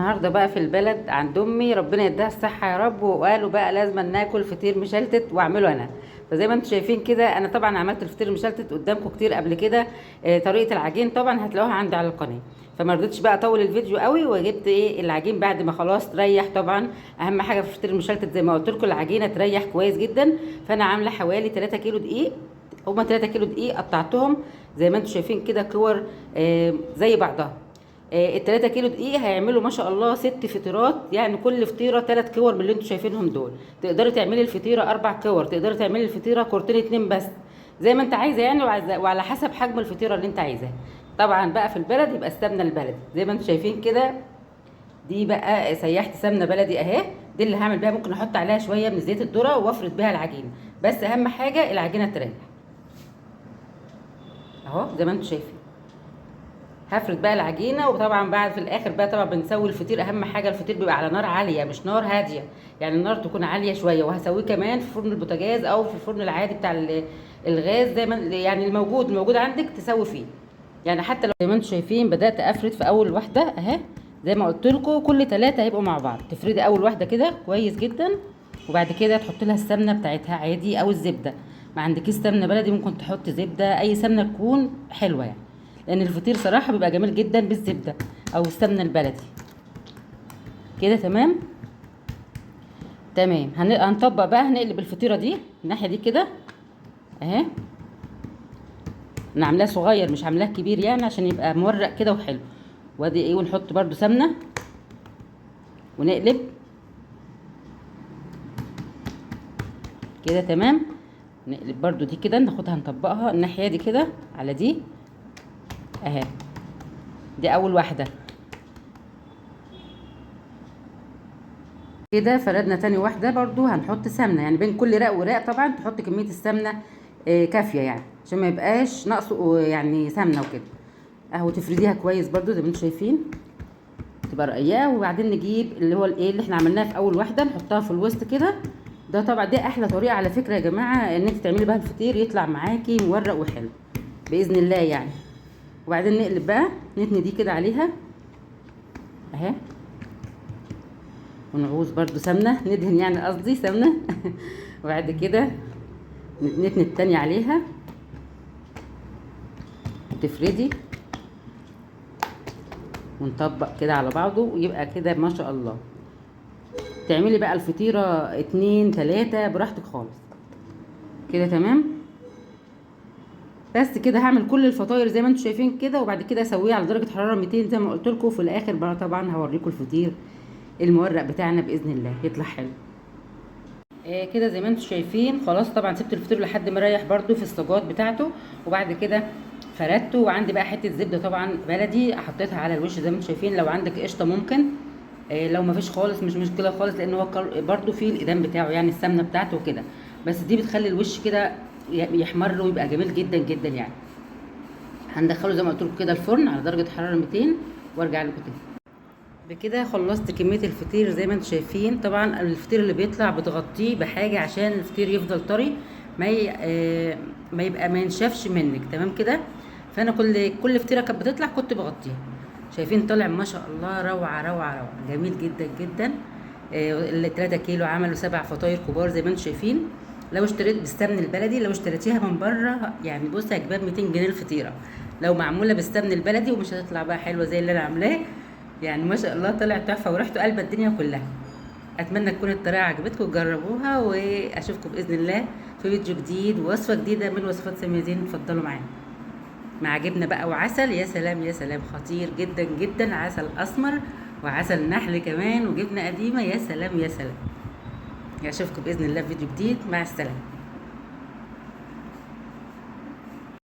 النهارده بقى في البلد عند امي، ربنا يديها الصحه يا رب، وقالوا بقى لازم ناكل فطير مشلتت واعمله انا. فزي ما انتم شايفين كده، انا طبعا عملت الفطير المشلتت قدامكم كتير قبل كده. طريقه العجين طبعا هتلاقوها عندي على القناه. فما رضيتش بقى اطول الفيديو قوي، وجبت العجين بعد ما خلاص تريح. طبعا اهم حاجه في الفطير المشلتت زي ما قلت لكم العجينه تريح كويس جدا. فانا عامله حوالي 3 كيلو دقيق. هما 3 كيلو دقيق قطعتهم زي ما انتم شايفين كده كور زي بعضها. ال3 كيلو دقيق هيعملوا ما شاء الله 6 فطيرات، يعني كل فطيره 3 كور من اللي انتم شايفينهم دول. تقدري تعملي الفطيره 4 كور، تقدري تعملي الفطيره كورتين 2 بس، زي ما انت عايزه يعني، وعلى حسب حجم الفطيره اللي انت عايزاها. طبعا بقى في البلد يبقى السمنه البلدي زي ما انتم شايفين كده. دي بقى سيحت سمنه بلدي اهي، دي اللي هعمل بيها. ممكن احط عليها شويه من زيت الذره وافرد بيها العجينه، بس اهم حاجه العجينه تريح اهو زي ما انتم شايفين. هفرد بقى العجينه، وطبعا بعد في الاخر بقى طبعا بنسوي الفطير. اهم حاجه الفطير بيبقى على نار عاليه مش نار هاديه، يعني النار تكون عاليه شويه. وهسويه كمان في فرن البوتاجاز او في الفرن العادي بتاع الغاز، زي ما يعني الموجود عندك تسوي فيه. يعني حتى لو زي ما انتم شايفين بدات افرد في اول واحده اهي، زي ما قلت لكم كل 3 هيبقوا مع بعض. تفردي اول واحده كده كويس جدا، وبعد كده تحط لها السمنه بتاعتها عادي او الزبده. ما عندكيش سمنه بلدي ممكن تحط زبده، اي سمنه تكون حلوه يعني، لان الفطير صراحه بيبقى جميل جدا بالزبده او السمنه البلدي. كده تمام. تمام هنطبق بقى، هنقلب الفطيره دي الناحيه دي كده اهي. انا عاملاه صغير مش عاملاه كبير يعني عشان يبقى مورق كده وحلو. وادي ونحط برده سمنه ونقلب كده تمام. نقلب برده دي كده، ناخدها نطبقها الناحيه دي كده على دي اهي. دي اول واحده كده. فردنا تاني واحده برضو هنحط سمنه، يعني بين كل رق ورق طبعا تحط كميه السمنه كافيه، يعني عشان ما يبقاش ناقصه يعني سمنه وكده اهو. تفرديها كويس برضو زي ما انتم شايفين تبقى رقيقه. وبعدين نجيب اللي هو اللي احنا عملناه في اول واحده نحطها في الوسط كده. ده طبعا دي احلى طريقه على فكره يا جماعه، ان انت تعملي بها الفطير يطلع معاكي مورق وحلو باذن الله يعني. وبعدين نقلب بقى، نتني دي كده عليها اهي، ونعوز برضو سمنه ندهن يعني قصدي سمنه وبعد كده نتني التانية عليها وتفردي ونطبق كده على بعضه، ويبقى كده ما شاء الله. تعملي بقى الفطيرة 2 3 براحتك خالص كده تمام. بس كده هعمل كل الفطاير زي ما انتم شايفين كده، وبعد كده اسويها على درجة حرارة 200 زي ما قلت لكم. في الاخر بقى طبعا هوريكم الفطير المورق بتاعنا باذن الله يطلع حلو. كده زي ما انتم شايفين خلاص. طبعا سبت الفطير لحد ما ريح برده في الصاجات بتاعته، وبعد كده فردته. وعندي بقى حته زبده طبعا بلدي حطيتها على الوش زي ما انتم شايفين. لو عندك قشطه ممكن، لو ما فيش خالص مش مشكله خالص، لان هو برده فيه الايدام بتاعه يعني السمنه بتاعته وكده. بس دي بتخلي الوش كده يحمر ويبقى جميل جدا جدا يعني. هندخله زي ما قلت لكم كده الفرن على درجه حراره 200 وارجع لكم تاني. بكده خلصت كميه الفطير زي ما انتم شايفين. طبعا الفطير اللي بيطلع بتغطيه بحاجه عشان الفطير يفضل طري، ما يبقى ما ينشفش منك تمام كده. فانا كل فطيره كانت بتطلع كنت بغطيها. شايفين طالع ما شاء الله روعه روعه روعه، جميل جدا جدا. ال 3 كيلو عملوا 7 فطاير كبار زي ما انتم شايفين. لو اشتريت بالسمن البلدي، لو اشتريتيها من بره يعني بصي هتجيبها ب 200 جنيه الفطيره. لو معموله بالسمن البلدي ومش هتطلع بقى حلوه زي اللي انا عاملاه يعني. ما شاء الله طلع تحفه وريحته قلبه الدنيا كلها. اتمنى تكون الطريقه عجبتكم وتجربوها، واشوفكم باذن الله في فيديو جديد ووصفه جديده من وصفات ساميه زين. اتفضلوا معانا مع جبنه بقى وعسل. يا سلام يا سلام، خطير جدا جدا. عسل اسمر وعسل نحل كمان وجبنه قديمه. يا سلام يا سلام. اشوفكم باذن الله في فيديو جديد. مع السلامه.